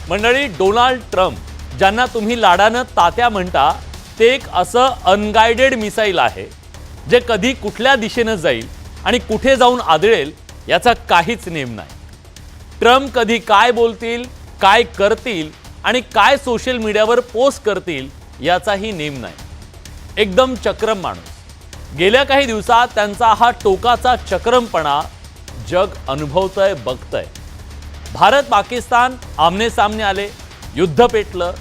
मंडळी, Donald Trump, ज्यांना तुम्ही लाडानं तात्या म्हणता, ते एक असं अनगाइडेड मिसाईल आहे जे कधी कुठल्या दिशेनं जाईल आणि कुठे जाऊन आदळेल याचा काहीच नेम नाही. ट्रम्प कधी काय बोलतील, काय करतील आणि काय सोशल मीडियावर पोस्ट करतील याचाही नेम नाही. एकदम चक्रम माणूस. गेल्या काही दिवसात त्यांचा हा टोकाचा चक्रमपणा जग अनुभवतंय, बघतंय. भारत पाकिस्तान आमने सामने आले, युद्ध पेटलं.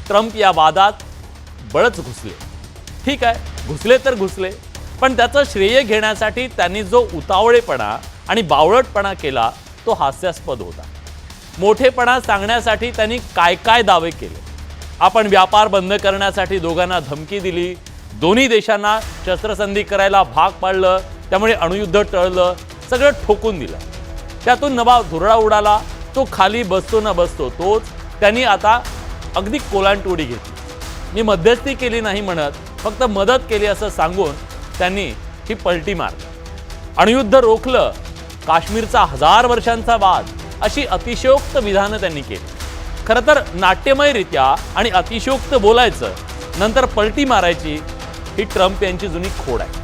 ट्रम्प या वादात बळच घुसले. ठीक आहे, घुसले तर घुसले, पण त्याचं श्रेय घेण्यासाठी त्यांनी जो उतावळेपणा आणि बावळटपणा केला तो हास्यास्पद होता. मोठेपणा सांगण्यासाठी त्यांनी काय काय दावे केले. आपण व्यापार बंद करण्यासाठी दोघांना धमकी दिली, दोन्ही देशांना शस्त्रसंधी करायला भाग पाडलं, त्यामुळे अणुयुद्ध टळलं, सगळं ठोकून दिलं. त्यातून नवा धुरळा उडाला. तो खाली बसतो ना बसतो तोच. त्यांनी आता अगदी कोलांटोडी घेतली. मी मध्यस्थी केली नाही म्हणत, फक्त मदत केली असं सांगून त्यांनी ही पलटी मारली. अणुयुद्ध रोखलं, काश्मीरचा 1000 वर्षांचा वाद, अशी अतिशयोक्त विधानं त्यांनी केली. खरं तर नाट्यमयरित्या आणि अतिशयोक्त बोलायचं, नंतर पलटी मारायची, ही ट्रम्प यांची जुनी खोड आहे.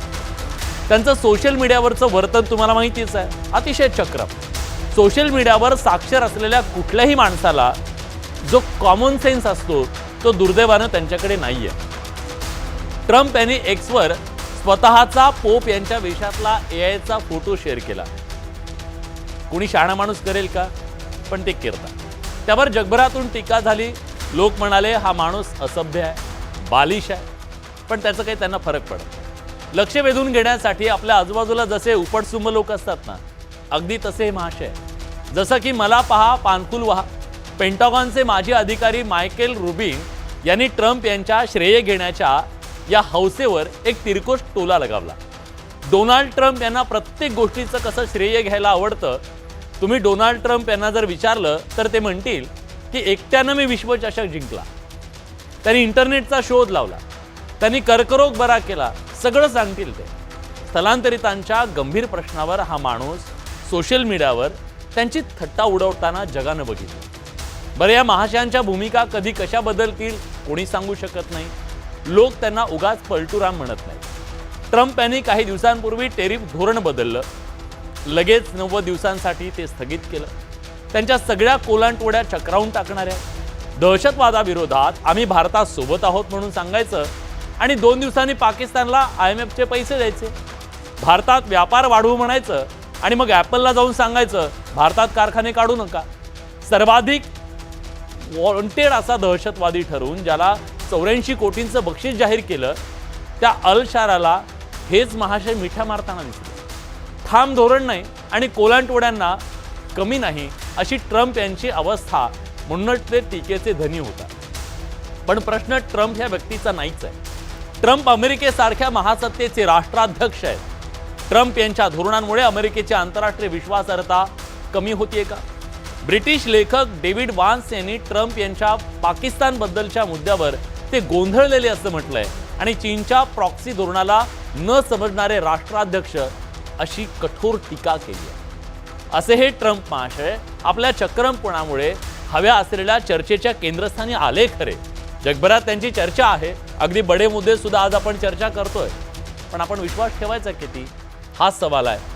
त्यांचं सोशल मीडियावरचं वर्तन तुम्हाला माहितीच आहे, अतिशय चक्रम. सोशल मीडियावर साक्षर असलेल्या कुठल्याही माणसाला जो कॉमन सेन्स असतो तो दुर्दैवानं त्यांच्याकडे नाहीये. ट्रम्प यांनी एक्सवर स्वतःचा पोप यांच्या वेशातला एआयचा फोटो शेअर केला. कोणी शहाणा माणूस करेल का? पण ते करतात. त्यावर जगभरातून टीका झाली. लोक म्हणाले हा माणूस असभ्य आहे, बालिश आहे. पण त्याचं काही त्यांना फरक पडत. लक्ष वेधून घेण्यासाठी आपल्या आजूबाजूला जसे उपटसुंब लोक असतात ना, अगदी तसे हे महाशय. जसं की मला पहा, पानकुल व्हा. पेंटागॉनचे माजी अधिकारी मायकेल रुबिन यांनी ट्रम्प यांच्या श्रेय घेण्याच्या या हौसेवर एक तिरकोस टोला लगावला. डोनाल्ड ट्रम्प यांना प्रत्येक गोष्टीचं कसं श्रेय घ्यायला आवडतं. तुम्ही डोनाल्ड ट्रम्प यांना जर विचारलं तर ते म्हणतील की एकट्यानं मी विश्वचषक जिंकला, त्यांनी इंटरनेटचा शोध लावला, त्यांनी कर्करोग बरा केला, सगळं सांगतील ते. स्थलांतरितांच्या गंभीर प्रश्नावर हा माणूस सोशल मीडियावर त्यांची थट्टा उडवताना जगानं बघितलं. बरं, या महाशयांच्या भूमिका कधी कशा बदलतील कोणी सांगू शकत नाही. लोक त्यांना उगाच पलटूराम म्हणत नाही. ट्रम्प यांनी काही दिवसांपूर्वी टेरिफ धोरण बदललं, लगेच 90 दिवसांसाठी ते स्थगित केलं. त्यांच्या सगळ्या कोलांटोड्या चक्रावून टाकणाऱ्या. दहशतवादाविरोधात आम्ही भारतात सोबत आहोत म्हणून सांगायचं आणि 2 दिवसांनी पाकिस्तानला IMFचे पैसे द्यायचे. भारतात व्यापार वाढवू म्हणायचं आणि मग ॲपलला जाऊन सांगायचं भारतात कारखाने काढू नका. सर्वाधिक वॉन्टेड असा दहशतवादी ठरवून ज्याला 84 कोटींचं बक्षीस जाहीर केलं, त्या अल शाराला हेच महाशय मिठ्या मारताना दिसले. ठाम धोरण नाही आणि कोलांटोड्यांना कमी नाही अशी ट्रम्प यांची अवस्था, म्हणूनच ते टीकेचे धनी होतात. पण प्रश्न ट्रम्प ह्या व्यक्तीचा नाहीच आहे. ट्रम्प अमेरिकेसारख्या महासत्तेचे राष्ट्राध्यक्ष आहेत. ट्रम्प यांच्या धोरणांमुळे अमेरिकेची आंतरराष्ट्रीय विश्वासार्हता कमी होतीये का? ब्रिटिश लेखक डेव्हिड वान्स यांनी ट्रम्प यांच्या पाकिस्तानबद्दलच्या मुद्द्यावर ते गोंधळलेले असं म्हटलंय आणि चीनच्या प्रॉक्सी धोरणाला न समजणारे राष्ट्राध्यक्ष अशी कठोर टीका केली आहे. असे हे ट्रम्प महाशय आपल्या चक्रमपणामुळे हव्या असलेल्या चर्चेच्या केंद्रस्थानी आले खरे. जगभरात त्यांची चर्चा आहे, अगदी बडे मुद्दे सुद्धा आज आपण चर्चा करतोय, पण आपण विश्वास ठेवायचा किती? हाच सवाल आहे.